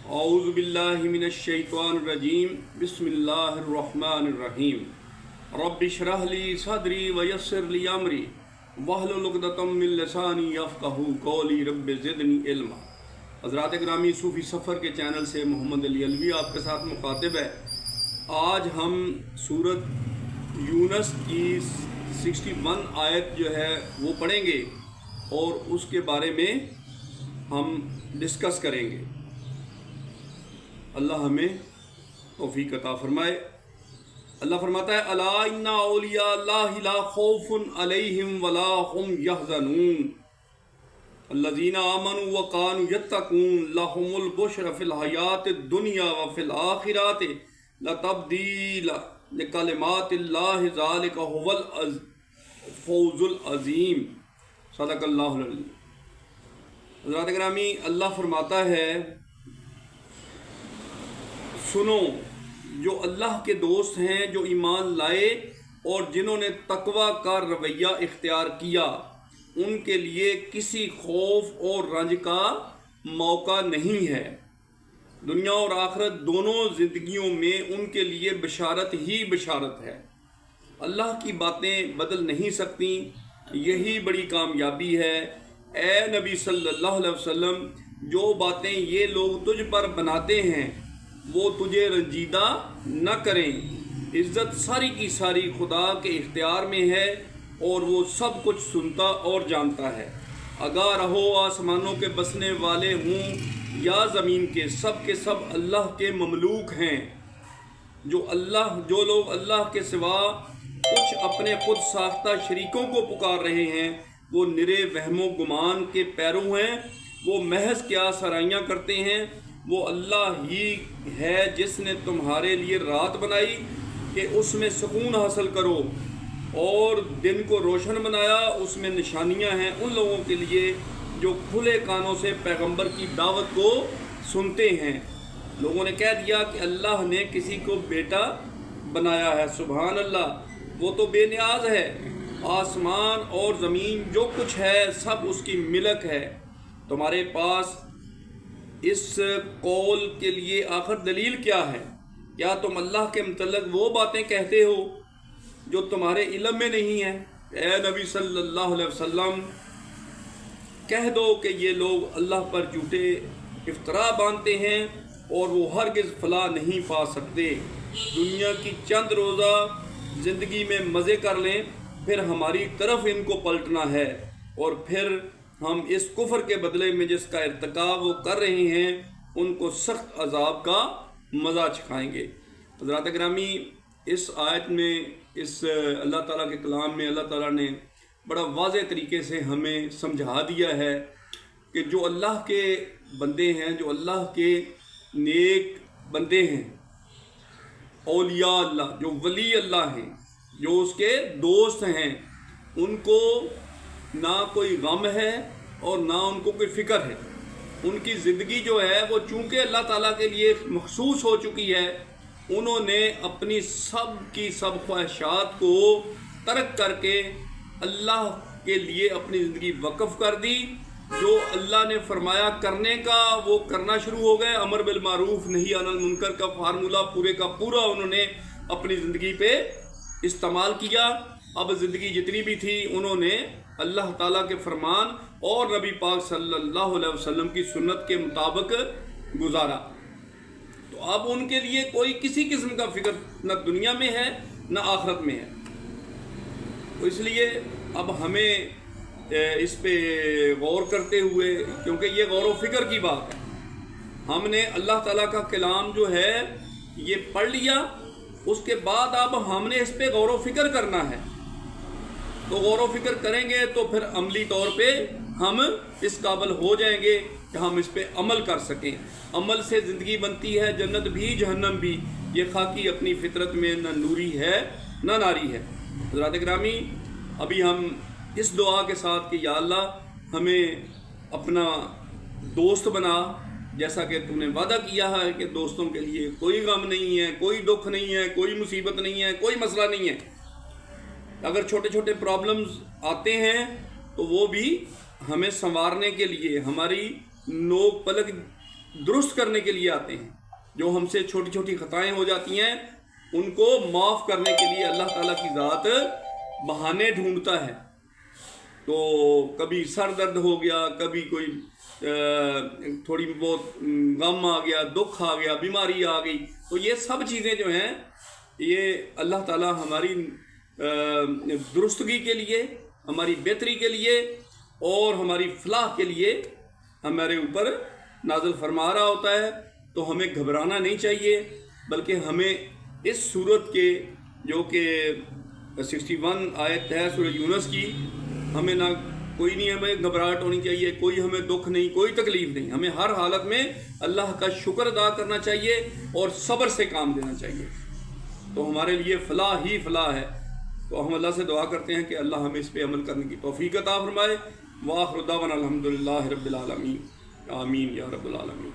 اعوذ باللہ من الشیطان الرجیم بسم اللہ الرحمن الرحیم رب اشرح لی صدری ویسر لی امری واحلل عقدۃ من لسانی یفقہوا قولی رب زدنی علما۔ حضرات گرامی، صوفی سفر کے چینل سے محمد علی علوی آپ کے ساتھ مخاطب ہے۔ آج ہم سورۃ یونس کی 61 آیت جو ہے وہ پڑھیں گے اور اس کے بارے میں ہم ڈسکس کریں گے۔ اللہ ہمیں توفیق عطا فرمائے۔ اللہ فرماتا ہے الا ان اولیاء اللہ لا خوف علیہم ولا هم يحزنون الذین آمنوا وكانوا يتقون لهم البشرى في الحیاۃ الدنیا وفي الآخرۃ لا تبدیل لکلمات اللہ ذلک هو الفوز العظیم۔ صدق اللہ العظیم۔ حضرات گرامی، اللہ فرماتا ہے سنو، جو اللہ کے دوست ہیں، جو ایمان لائے اور جنہوں نے تقوی کا رویہ اختیار کیا، ان کے لیے کسی خوف اور رنج کا موقع نہیں ہے۔ دنیا اور آخرت دونوں زندگیوں میں ان کے لیے بشارت ہی بشارت ہے۔ اللہ کی باتیں بدل نہیں سکتی، یہی بڑی کامیابی ہے۔ اے نبی صلی اللہ علیہ وسلم، جو باتیں یہ لوگ تجھ پر بناتے ہیں وہ تجھے رنجیدہ نہ کریں۔ عزت ساری کی ساری خدا کے اختیار میں ہے اور وہ سب کچھ سنتا اور جانتا ہے۔ آگاہ رہو، آسمانوں کے بسنے والے ہوں یا زمین کے سب اللہ کے مملوک ہیں۔ جو لوگ اللہ کے سوا کچھ اپنے خود ساختہ شریکوں کو پکار رہے ہیں، وہ نرے وہم و گمان کے پیرو ہیں۔ وہ محض کیا سرائیاں کرتے ہیں۔ وہ اللہ ہی ہے جس نے تمہارے لیے رات بنائی کہ اس میں سکون حاصل کرو اور دن کو روشن بنایا۔ اس میں نشانیاں ہیں ان لوگوں کے لیے جو کھلے کانوں سے پیغمبر کی دعوت کو سنتے ہیں۔ لوگوں نے کہہ دیا کہ اللہ نے کسی کو بیٹا بنایا ہے۔ سبحان اللہ، وہ تو بے نیاز ہے۔ آسمان اور زمین جو کچھ ہے سب اس کی ملک ہے۔ تمہارے پاس اس قول کے لیے آخر دلیل کیا ہے؟ کیا تم اللہ کے متعلق وہ باتیں کہتے ہو جو تمہارے علم میں نہیں ہیں؟ اے نبی صلی اللہ علیہ وسلم، کہہ دو کہ یہ لوگ اللہ پر جھوٹے افطرا باندھتے ہیں اور وہ ہرگز فلاح نہیں پا سکتے۔ دنیا کی چند روزہ زندگی میں مزے کر لیں، پھر ہماری طرف ان کو پلٹنا ہے اور پھر ہم اس کفر کے بدلے میں جس کا ارتکاب وہ کر رہے ہیں ان کو سخت عذاب کا مزہ چکھائیں گے۔ حضرات گرامی، اس آیت میں، اس اللہ تعالیٰ کے کلام میں اللہ تعالیٰ نے بڑا واضح طریقے سے ہمیں سمجھا دیا ہے کہ جو اللہ کے بندے ہیں، جو اللہ کے نیک بندے ہیں، اولیاء اللہ، جو ولی اللہ ہیں، جو اس کے دوست ہیں، ان کو نہ کوئی غم ہے اور نہ ان کو کوئی فکر ہے۔ ان کی زندگی جو ہے وہ چونکہ اللہ تعالیٰ کے لیے مخصوص ہو چکی ہے، انہوں نے اپنی سب کی سب خواہشات کو ترک کر کے اللہ کے لیے اپنی زندگی وقف کر دی۔ جو اللہ نے فرمایا کرنے کا وہ کرنا شروع ہو گئے۔ امر بالمعروف نہی عن المنکر کا فارمولہ پورے کا پورا انہوں نے اپنی زندگی پہ استعمال کیا۔ اب زندگی جتنی بھی تھی انہوں نے اللہ تعالیٰ کے فرمان اور نبی پاک صلی اللہ علیہ وسلم کی سنت کے مطابق گزارا۔ تو اب ان کے لیے کوئی کسی قسم کا فکر نہ دنیا میں ہے نہ آخرت میں ہے۔ تو اس لیے اب ہمیں اس پہ غور کرتے ہوئے، کیونکہ یہ غور و فکر کی بات ہے، ہم نے اللہ تعالیٰ کا کلام جو ہے یہ پڑھ لیا، اس کے بعد اب ہم نے اس پہ غور و فکر کرنا ہے۔ تو غور و فکر کریں گے تو پھر عملی طور پہ ہم اس قابل ہو جائیں گے کہ ہم اس پہ عمل کر سکیں۔ عمل سے زندگی بنتی ہے، جنت بھی جہنم بھی۔ یہ خاکی اپنی فطرت میں نہ نوری ہے نہ ناری ہے۔ حضرات گرامی، ابھی ہم اس دعا کے ساتھ کہ یا اللہ ہمیں اپنا دوست بنا، جیسا کہ تو نے وعدہ کیا ہے کہ دوستوں کے لیے کوئی غم نہیں ہے، کوئی دکھ نہیں ہے، کوئی مصیبت نہیں ہے، کوئی مسئلہ نہیں ہے۔ اگر چھوٹے چھوٹے پرابلمز آتے ہیں تو وہ بھی ہمیں سنوارنے کے لیے، ہماری نوک پلک درست کرنے کے لیے آتے ہیں، جو ہم سے چھوٹی چھوٹی خطائیں ہو جاتی ہیں ان کو معاف کرنے کے لیے اللہ تعالیٰ کی ذات بہانے ڈھونڈتا ہے۔ تو کبھی سر درد ہو گیا، کبھی کوئی تھوڑی بہت غم آ گیا، دکھ آ گیا، بیماری آ گئی، تو یہ سب چیزیں جو ہیں یہ اللہ تعالیٰ ہماری درستگی کے لیے، ہماری بہتری کے لیے اور ہماری فلاح کے لیے ہمارے اوپر نازل فرما رہا ہوتا ہے۔ تو ہمیں گھبرانا نہیں چاہیے، بلکہ ہمیں اس صورت کے جو کہ 61 آیت ہے سورہ یونس کی، ہمیں نہ کوئی نہیں ہمیں گھبراہٹ ہونی چاہیے، کوئی ہمیں دکھ نہیں، کوئی تکلیف نہیں، ہمیں ہر حالت میں اللہ کا شکر ادا کرنا چاہیے اور صبر سے کام لینا چاہیے، تو ہمارے لیے فلاح ہی فلاح ہے۔ تو ہم اللہ سے دعا کرتے ہیں کہ اللہ ہمیں اس پہ عمل کرنے کی توفیق عطا فرمائے۔ وآخر دعوانا الحمدللہ رب العالمین، آمین یا رب العالمین۔